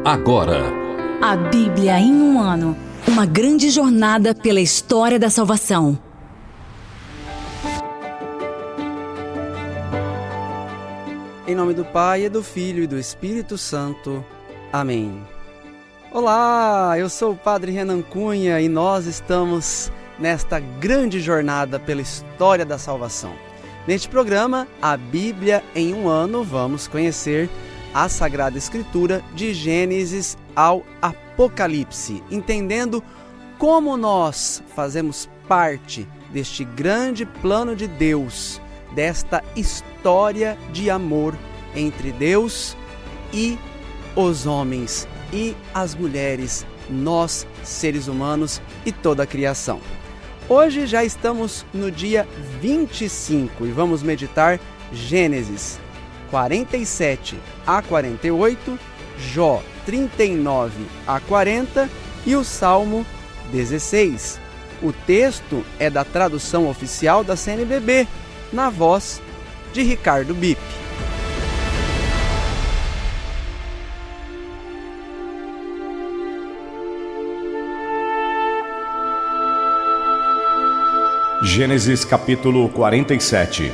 Agora, a Bíblia em um ano. Uma grande jornada pela história da salvação. Em nome do Pai, e do Filho e do Espírito Santo. Amém. Olá, eu sou o Padre Renan Cunha e nós estamos nesta grande jornada pela história da salvação. Neste programa, a Bíblia em um ano, vamos conhecer a Sagrada Escritura de Gênesis ao Apocalipse, entendendo como nós fazemos parte deste grande plano de Deus, desta história de amor entre Deus e os homens e as mulheres, nós, seres humanos e toda a criação. Hoje já estamos no dia 25 e vamos meditar Gênesis 47 a 48, Jó 39 a 40 e o Salmo 16. O texto é da tradução oficial da CNBB, na voz de Ricardo Bip. Gênesis capítulo 47.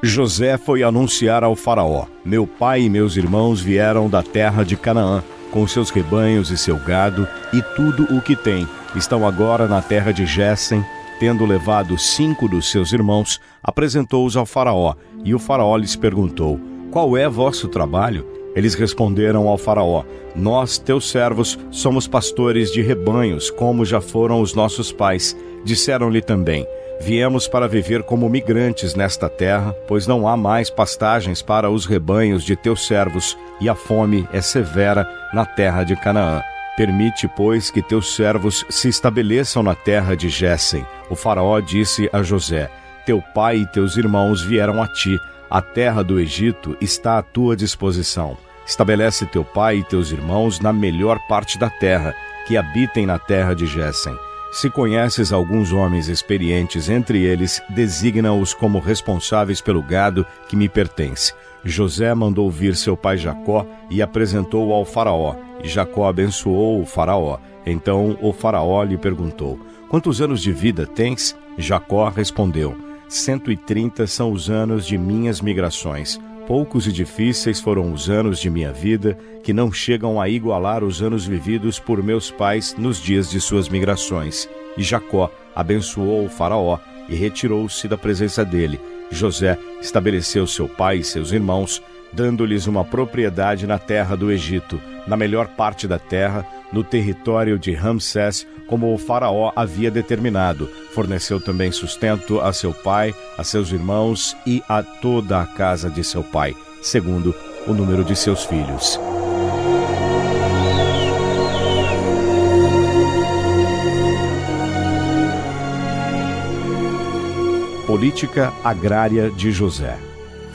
José foi anunciar ao faraó: meu pai e meus irmãos vieram da terra de Canaã, com seus rebanhos e seu gado e tudo o que tem. Estão agora na terra de Géssem. Tendo levado 5 dos seus irmãos, apresentou-os ao faraó, e o faraó lhes perguntou: qual é vosso trabalho? Eles responderam ao faraó: nós, teus servos, somos pastores de rebanhos, como já foram os nossos pais. Disseram-lhe também: viemos para viver como migrantes nesta terra, pois não há mais pastagens para os rebanhos de teus servos, e a fome é severa na terra de Canaã. Permite, pois, que teus servos se estabeleçam na terra de Géssem. O faraó disse a José: teu pai e teus irmãos vieram a ti, a terra do Egito está à tua disposição. Estabelece teu pai e teus irmãos na melhor parte da terra, que habitem na terra de Géssem. Se conheces alguns homens experientes entre eles, designa-os como responsáveis pelo gado que me pertence. José mandou vir seu pai Jacó e apresentou-o ao faraó, e Jacó abençoou o faraó. Então o faraó lhe perguntou: quantos anos de vida tens? Jacó respondeu: 130 são os anos de minhas migrações. Poucos e difíceis foram os anos de minha vida, que não chegam a igualar os anos vividos por meus pais nos dias de suas migrações. E Jacó abençoou o faraó e retirou-se da presença dele. José estabeleceu seu pai e seus irmãos, dando-lhes uma propriedade na terra do Egito, na melhor parte da terra, no território de Ramsés, como o faraó havia determinado. Forneceu também sustento a seu pai, a seus irmãos e a toda a casa de seu pai, segundo o número de seus filhos. Política agrária de José.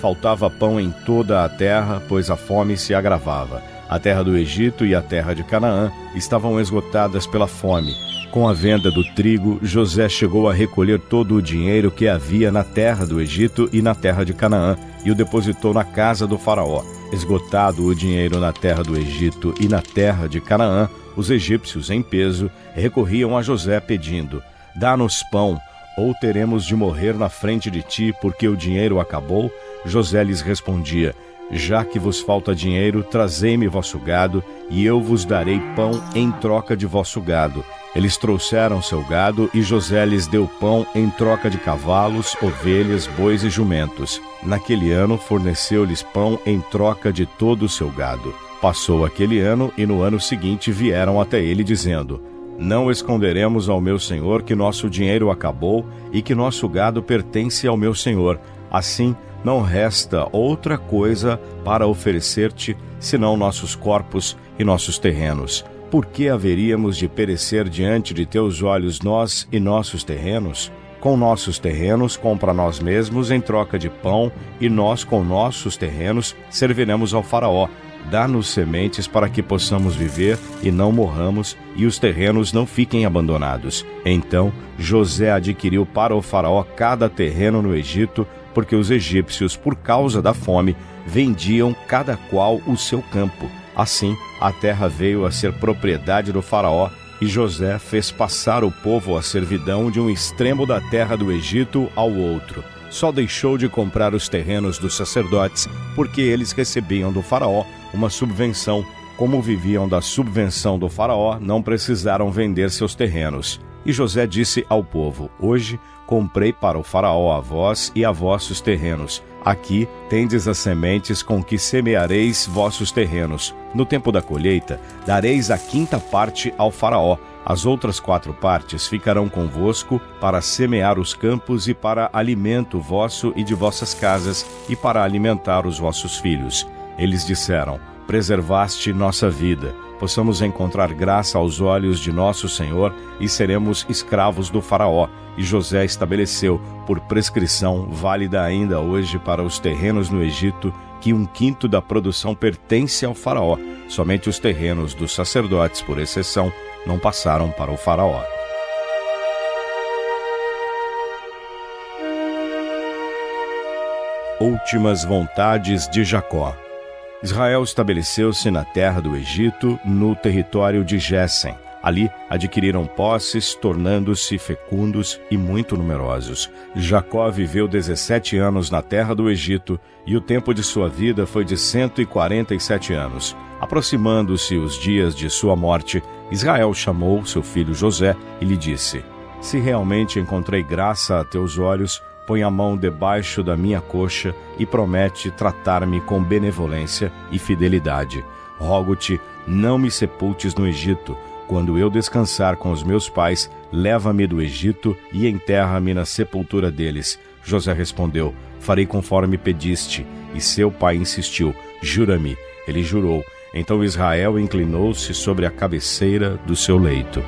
Faltava pão em toda a terra, pois a fome se agravava. A terra do Egito e a terra de Canaã estavam esgotadas pela fome. Com a venda do trigo, José chegou a recolher todo o dinheiro que havia na terra do Egito e na terra de Canaã, e o depositou na casa do faraó. Esgotado o dinheiro na terra do Egito e na terra de Canaã, os egípcios, em peso, recorriam a José pedindo: dá-nos pão, ou teremos de morrer na frente de ti, porque o dinheiro acabou. José lhes respondia: já que vos falta dinheiro, trazei-me vosso gado, e eu vos darei pão em troca de vosso gado. Eles trouxeram seu gado, e José lhes deu pão em troca de cavalos, ovelhas, bois e jumentos. Naquele ano forneceu-lhes pão em troca de todo o seu gado. Passou aquele ano, e no ano seguinte vieram até ele, dizendo: não esconderemos ao meu senhor que nosso dinheiro acabou e que nosso gado pertence ao meu senhor. Assim, não resta outra coisa para oferecer-te, senão nossos corpos e nossos terrenos. Por que haveríamos de perecer diante de teus olhos nós e nossos terrenos? Com nossos terrenos compra nós mesmos em troca de pão, e nós com nossos terrenos serviremos ao faraó. Dá-nos sementes para que possamos viver e não morramos, e os terrenos não fiquem abandonados. Então José adquiriu para o faraó cada terreno no Egito, porque os egípcios, por causa da fome, vendiam cada qual o seu campo. Assim, a terra veio a ser propriedade do faraó, e José fez passar o povo à servidão de um extremo da terra do Egito ao outro. Só deixou de comprar os terrenos dos sacerdotes, porque eles recebiam do faraó uma subvenção. Como viviam da subvenção do faraó, não precisaram vender seus terrenos. E José disse ao povo: hoje comprei para o faraó a vós e a vossos terrenos. Aqui tendes as sementes com que semeareis vossos terrenos. No tempo da colheita, dareis a 5ª parte ao faraó. As outras 4 partes ficarão convosco para semear os campos e para alimento vosso e de vossas casas e para alimentar os vossos filhos. Eles disseram: preservaste nossa vida, possamos encontrar graça aos olhos de nosso Senhor e seremos escravos do faraó. E José estabeleceu, por prescrição válida ainda hoje para os terrenos no Egito, que 1/5 da produção pertence ao faraó. Somente os terrenos dos sacerdotes, por exceção, não passaram para o faraó. Últimas vontades de Jacó. Israel estabeleceu-se na terra do Egito, no território de Gésen. Ali adquiriram posses, tornando-se fecundos e muito numerosos. Jacó viveu 17 anos na terra do Egito, e o tempo de sua vida foi de 147 anos. Aproximando-se os dias de sua morte, Israel chamou seu filho José e lhe disse: se realmente encontrei graça a teus olhos, põe a mão debaixo da minha coxa e promete tratar-me com benevolência e fidelidade. Rogo-te, não me sepultes no Egito. Quando eu descansar com os meus pais, leva-me do Egito e enterra-me na sepultura deles. José respondeu: farei conforme pediste. E seu pai insistiu: jura-me. Ele jurou. Então Israel inclinou-se sobre a cabeceira do seu leito.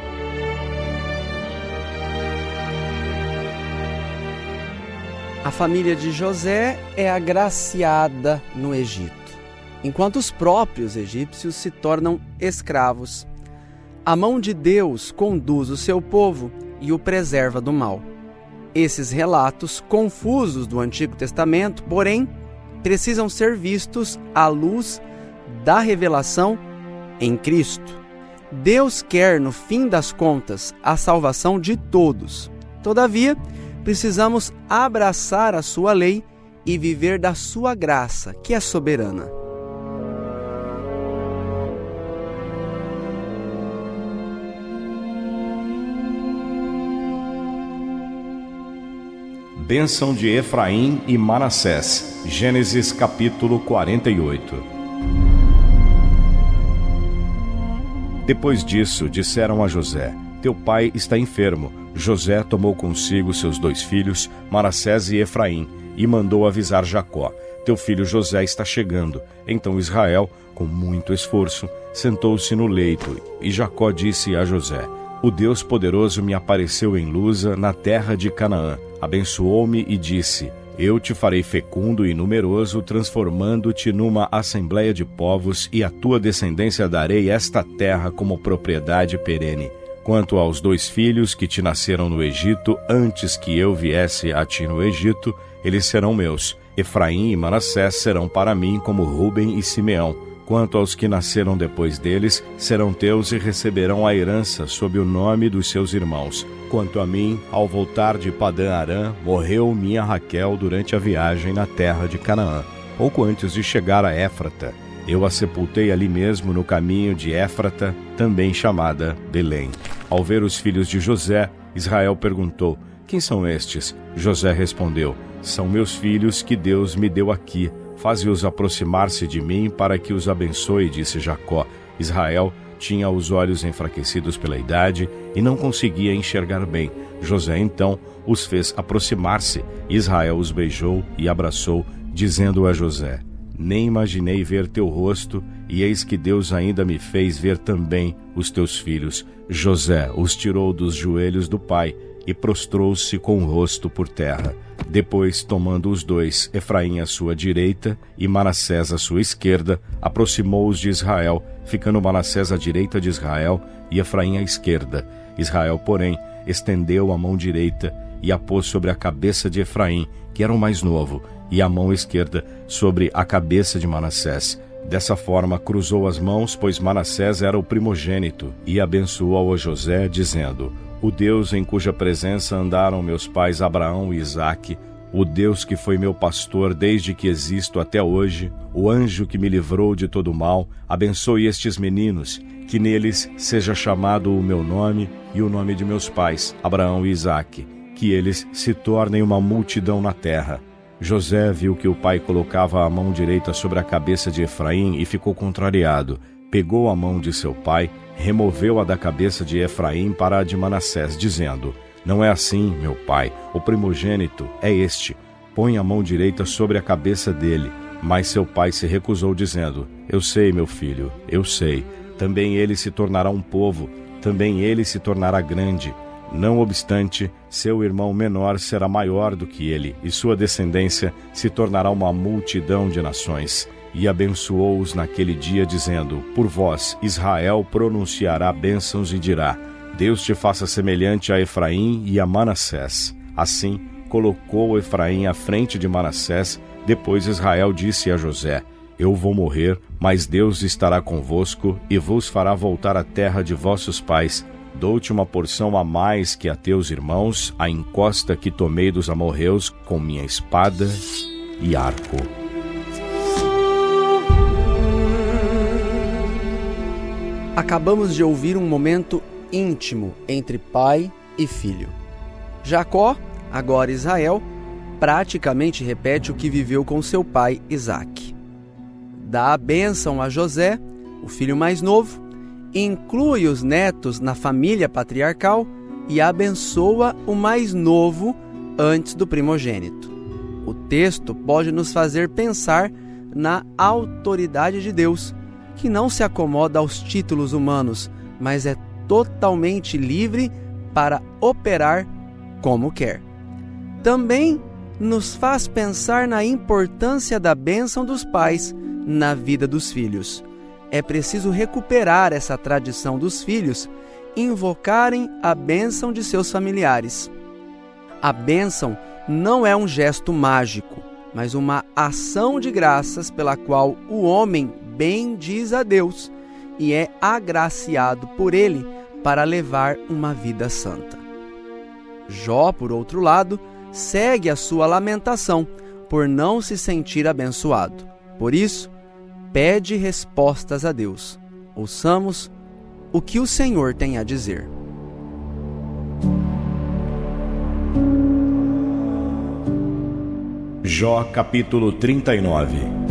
A família de José é agraciada no Egito, enquanto os próprios egípcios se tornam escravos. A mão de Deus conduz o seu povo e o preserva do mal. Esses relatos confusos do Antigo Testamento, porém, precisam ser vistos à luz da revelação em Cristo. Deus quer, no fim das contas, a salvação de todos. Todavia, precisamos abraçar a sua lei e viver da sua graça, que é soberana. Bênção de Efraim e Manassés. Gênesis capítulo 48. Depois disso, disseram a José: teu pai está enfermo. José tomou consigo seus 2 filhos, Manassés e Efraim, e mandou avisar Jacó: teu filho José está chegando. Então Israel, com muito esforço, sentou-se no leito, e Jacó disse a José: o Deus poderoso me apareceu em Luza, na terra de Canaã. Abençoou-me e disse: eu te farei fecundo e numeroso, transformando-te numa assembleia de povos, e à tua descendência darei esta terra como propriedade perene. Quanto aos 2 filhos que te nasceram no Egito, antes que eu viesse a ti no Egito, eles serão meus. Efraim e Manassés serão para mim como Ruben e Simeão. Quanto aos que nasceram depois deles, serão teus e receberão a herança sob o nome dos seus irmãos. Quanto a mim, ao voltar de Padã-Arã, morreu minha Raquel durante a viagem na terra de Canaã, pouco antes de chegar a Éfrata. Eu a sepultei ali mesmo no caminho de Éfrata, também chamada Belém. Ao ver os filhos de José, Israel perguntou: quem são estes? José respondeu: são meus filhos que Deus me deu aqui. Faze-os aproximar-se de mim para que os abençoe, disse Jacó. Israel tinha os olhos enfraquecidos pela idade e não conseguia enxergar bem. José então os fez aproximar-se. Israel os beijou e abraçou, dizendo a José: nem imaginei ver teu rosto, e eis que Deus ainda me fez ver também os teus filhos. José os tirou dos joelhos do pai e prostrou-se com o rosto por terra. Depois, tomando os 2, Efraim à sua direita e Manassés à sua esquerda, aproximou-os de Israel, ficando Manassés à direita de Israel e Efraim à esquerda. Israel, porém, estendeu a mão direita e a pôs sobre a cabeça de Efraim, que era o mais novo, e a mão esquerda sobre a cabeça de Manassés. Dessa forma cruzou as mãos, pois Manassés era o primogênito, e abençoou a José, dizendo: o Deus em cuja presença andaram meus pais Abraão e Isaque, o Deus que foi meu pastor desde que existo até hoje, o anjo que me livrou de todo mal, abençoe estes meninos, que neles seja chamado o meu nome e o nome de meus pais, Abraão e Isaque, que eles se tornem uma multidão na terra. José viu que o pai colocava a mão direita sobre a cabeça de Efraim e ficou contrariado. Pegou a mão de seu pai, removeu-a da cabeça de Efraim para a de Manassés, dizendo: não é assim, meu pai, o primogênito é este. Põe a mão direita sobre a cabeça dele. Mas seu pai se recusou, dizendo: eu sei, meu filho, eu sei. Também ele se tornará um povo, também ele se tornará grande. Não obstante, seu irmão menor será maior do que ele, e sua descendência se tornará uma multidão de nações. E abençoou-os naquele dia, dizendo: por vós, Israel pronunciará bênçãos e dirá: Deus te faça semelhante a Efraim e a Manassés. Assim, colocou Efraim à frente de Manassés. Depois Israel disse a José: eu vou morrer, mas Deus estará convosco e vos fará voltar à terra de vossos pais. Dou-te uma porção a mais que a teus irmãos, a encosta que tomei dos amorreus com minha espada e arco. Acabamos de ouvir um momento íntimo entre pai e filho. Jacó, agora Israel, praticamente repete o que viveu com seu pai Isaque. Dá a bênção a José, o filho mais novo, inclui os netos na família patriarcal e abençoa o mais novo antes do primogênito. O texto pode nos fazer pensar na autoridade de Deus, que não se acomoda aos títulos humanos, mas é totalmente livre para operar como quer. Também nos faz pensar na importância da bênção dos pais na vida dos filhos. É preciso recuperar essa tradição dos filhos invocarem a bênção de seus familiares. A bênção não é um gesto mágico, mas uma ação de graças pela qual o homem bendiz a Deus e é agraciado por ele para levar uma vida santa. Jó, por outro lado, segue a sua lamentação por não se sentir abençoado. Por isso, pede respostas a Deus. Ouçamos o que o Senhor tem a dizer. Jó capítulo 39.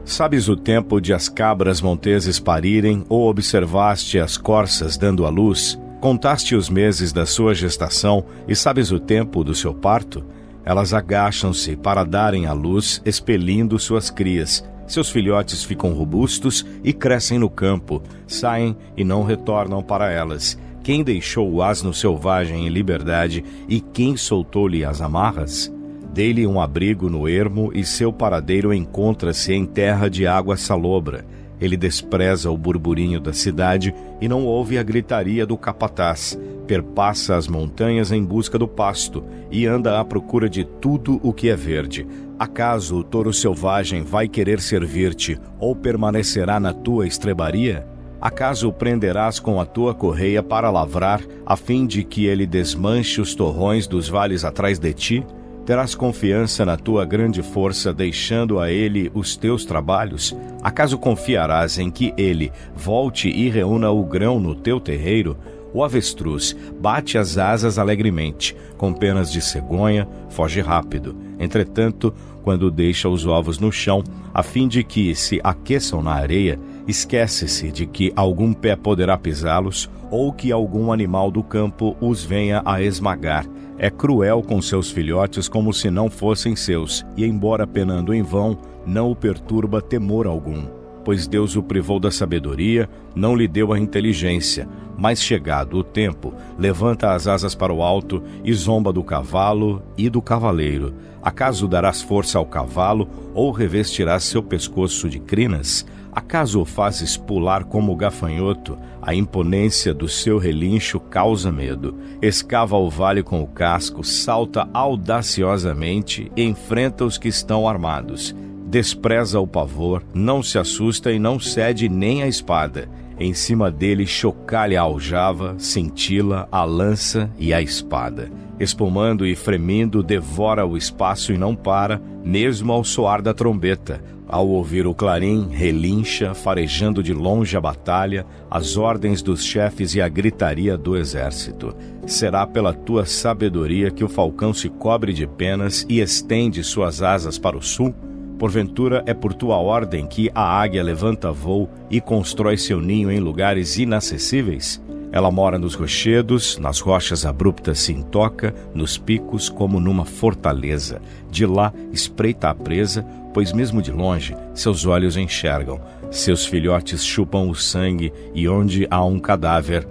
Sabes o tempo de as cabras monteses parirem, ou observaste as corças dando à luz? Contaste os meses da sua gestação, e sabes o tempo do seu parto? Elas agacham-se para darem à luz, expelindo suas crias. Seus filhotes ficam robustos e crescem no campo, saem e não retornam para elas. Quem deixou o asno selvagem em liberdade e quem soltou-lhe as amarras? Dei-lhe um abrigo no ermo e seu paradeiro encontra-se em terra de água salobra. Ele despreza o burburinho da cidade e não ouve a gritaria do capataz. Perpassa as montanhas em busca do pasto e anda à procura de tudo o que é verde. Acaso o touro selvagem vai querer servir-te ou permanecerá na tua estrebaria? Acaso o prenderás com a tua correia para lavrar, a fim de que ele desmanche os torrões dos vales atrás de ti? Terás confiança na tua grande força, deixando a ele os teus trabalhos? Acaso confiarás em que ele volte e reúna o grão no teu terreiro? O avestruz bate as asas alegremente, com penas de cegonha, foge rápido. Entretanto, quando deixa os ovos no chão, a fim de que se aqueçam na areia, esquece-se de que algum pé poderá pisá-los, ou que algum animal do campo os venha a esmagar. É cruel com seus filhotes como se não fossem seus, e embora penando em vão, não o perturba temor algum. Pois Deus o privou da sabedoria, não lhe deu a inteligência. Mas chegado o tempo, levanta as asas para o alto e zomba do cavalo e do cavaleiro. Acaso darás força ao cavalo ou revestirás seu pescoço de crinas? Acaso o fazes pular como gafanhoto? A imponência do seu relincho causa medo. Escava o vale com o casco, salta audaciosamente e enfrenta os que estão armados. Despreza o pavor, não se assusta e não cede nem a espada. Em cima dele chocalha a aljava, cintila a lança e a espada. Espumando e fremindo, devora o espaço e não para, mesmo ao soar da trombeta. Ao ouvir o clarim, relincha, farejando de longe a batalha, as ordens dos chefes e a gritaria do exército. Será pela tua sabedoria que o falcão se cobre de penas e estende suas asas para o sul? Porventura é por tua ordem que a águia levanta voo e constrói seu ninho em lugares inacessíveis? Ela mora nos rochedos, nas rochas abruptas se intoca, nos picos como numa fortaleza. De lá espreita a presa, pois mesmo de longe seus olhos enxergam. Seus filhotes chupam o sangue e onde há um cadáver,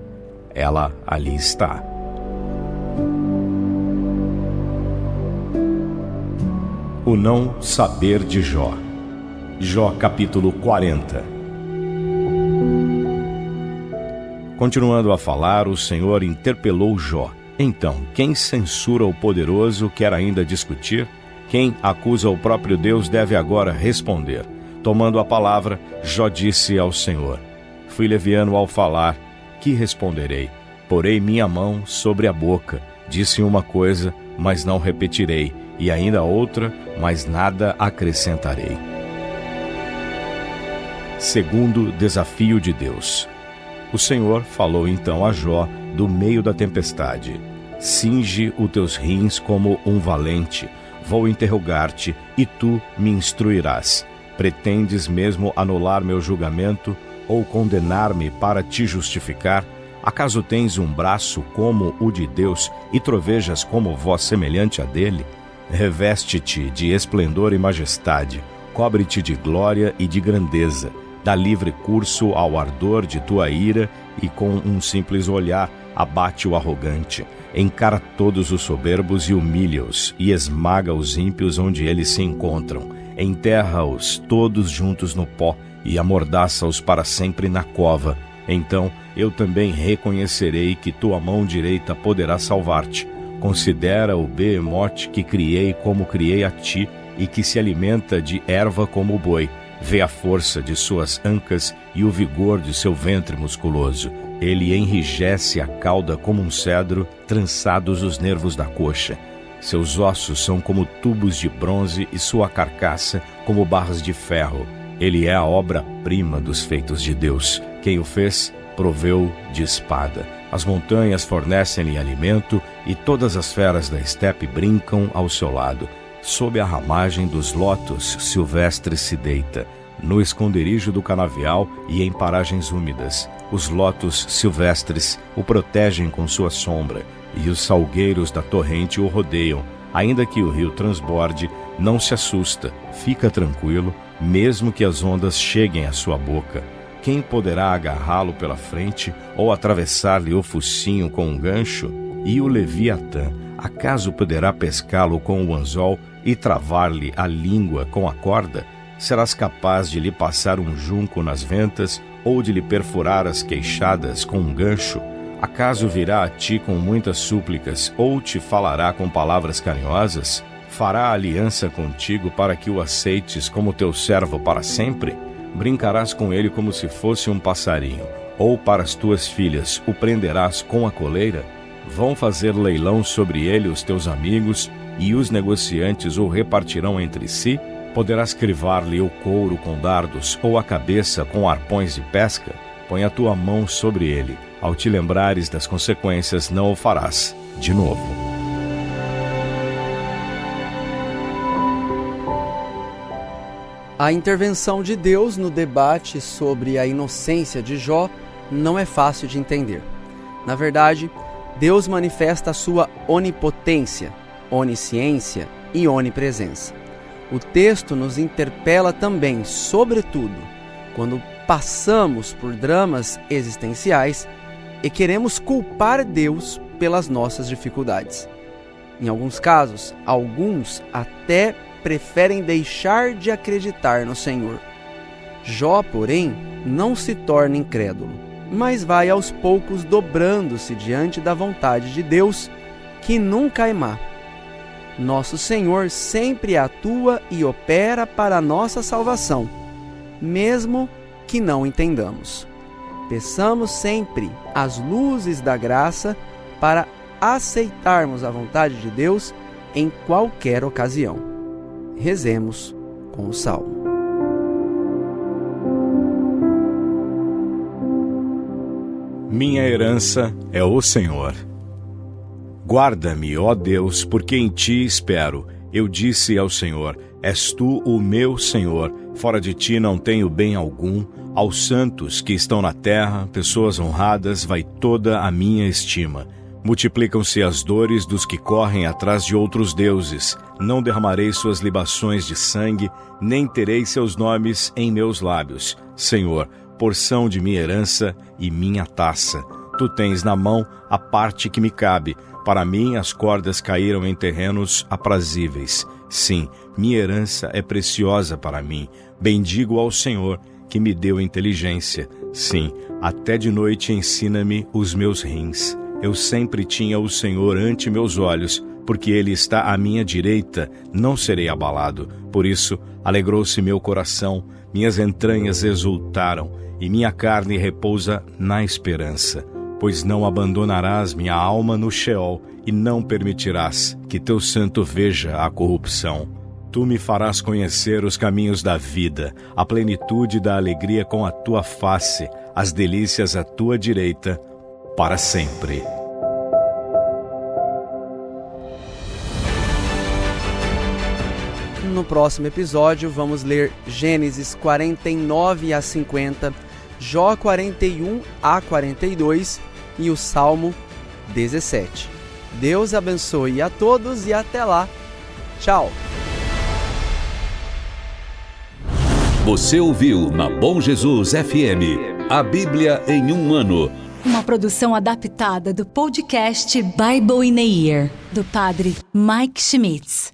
ela ali está. O não saber de Jó. Jó capítulo 40. Continuando a falar, o Senhor interpelou Jó. Então, quem censura o poderoso quer ainda discutir? Quem acusa o próprio Deus deve agora responder. Tomando a palavra, Jó disse ao Senhor: Fui leviano ao falar, que responderei? Porei minha mão sobre a boca. Disse uma coisa, mas não repetirei, e ainda outra, mas nada acrescentarei. Segundo desafio de Deus. O Senhor falou então a Jó do meio da tempestade: Cinge os teus rins como um valente, vou interrogar-te e tu me instruirás. Pretendes mesmo anular meu julgamento ou condenar-me para te justificar? Acaso tens um braço como o de Deus e trovejas como voz semelhante a dele? Reveste-te de esplendor e majestade, cobre-te de glória e de grandeza. Dá livre curso ao ardor de tua ira e com um simples olhar abate o arrogante. Encara todos os soberbos e humilha-os e esmaga os ímpios onde eles se encontram. Enterra-os todos juntos no pó e amordaça-os para sempre na cova. Então eu também reconhecerei que tua mão direita poderá salvar-te. Considera o behemote que criei como criei a ti e que se alimenta de erva como o boi. Vê a força de suas ancas e o vigor de seu ventre musculoso. Ele enrijece a cauda como um cedro, trançados os nervos da coxa. Seus ossos são como tubos de bronze e sua carcaça como barras de ferro. Ele é a obra-prima dos feitos de Deus. Quem o fez, proveu de espada. As montanhas fornecem-lhe alimento e todas as feras da estepe brincam ao seu lado. Sob a ramagem dos lotos silvestres se deita, no esconderijo do canavial e em paragens úmidas. Os lotos silvestres o protegem com sua sombra, e os salgueiros da torrente o rodeiam. Ainda que o rio transborde, não se assusta, fica tranquilo, mesmo que as ondas cheguem à sua boca. Quem poderá agarrá-lo pela frente ou atravessar-lhe o focinho com um gancho? E o Leviatã, acaso poderá pescá-lo com o anzol e travar-lhe a língua com a corda? Serás capaz de lhe passar um junco nas ventas ou de lhe perfurar as queixadas com um gancho? Acaso virá a ti com muitas súplicas ou te falará com palavras carinhosas? Fará aliança contigo para que o aceites como teu servo para sempre? Brincarás com ele como se fosse um passarinho, ou para as tuas filhas o prenderás com a coleira? Vão fazer leilão sobre ele os teus amigos, e os negociantes o repartirão entre si? Poderás crivar-lhe o couro com dardos, ou a cabeça com arpões de pesca? Põe a tua mão sobre ele. Ao te lembrares das consequências, não o farás de novo. A intervenção de Deus no debate sobre a inocência de Jó não é fácil de entender. Na verdade, Deus manifesta a sua onipotência, onisciência e onipresença. O texto nos interpela também, sobretudo, quando passamos por dramas existenciais e queremos culpar Deus pelas nossas dificuldades. Em alguns casos, alguns até preferem deixar de acreditar no Senhor. Jó, porém, não se torna incrédulo, mas vai aos poucos dobrando-se diante da vontade de Deus, que nunca é má. Nosso Senhor sempre atua e opera para a nossa salvação, mesmo que não entendamos. Peçamos sempre as luzes da graça para aceitarmos a vontade de Deus em qualquer ocasião. Rezemos com o Salmo. Minha herança é o Senhor. Guarda-me, ó Deus, porque em ti espero. Eu disse ao Senhor: és tu o meu Senhor. Fora de ti não tenho bem algum. Aos santos que estão na terra, pessoas honradas, vai toda a minha estima. Multiplicam-se as dores dos que correm atrás de outros deuses. Não derramarei suas libações de sangue, nem terei seus nomes em meus lábios. Senhor, porção de minha herança e minha taça. Tu tens na mão a parte que me cabe. Para mim as cordas caíram em terrenos aprazíveis. Sim, minha herança é preciosa para mim. Bendigo ao Senhor, que me deu inteligência. Sim, até de noite ensina-me os meus rins. Eu sempre tinha o Senhor ante meus olhos, porque Ele está à minha direita, não serei abalado. Por isso, alegrou-se meu coração, minhas entranhas exultaram, e minha carne repousa na esperança. Pois não abandonarás minha alma no Sheol, e não permitirás que teu santo veja a corrupção. Tu me farás conhecer os caminhos da vida, a plenitude da alegria com a tua face, as delícias à tua direita, para sempre. No próximo episódio, vamos ler Gênesis 49 a 50, Jó 41 a 42 e o Salmo 17. Deus abençoe a todos e até lá. Tchau! Você ouviu na Bom Jesus FM, a Bíblia em um ano. Uma produção adaptada do podcast Bible in a Year, do padre Mike Schmitz.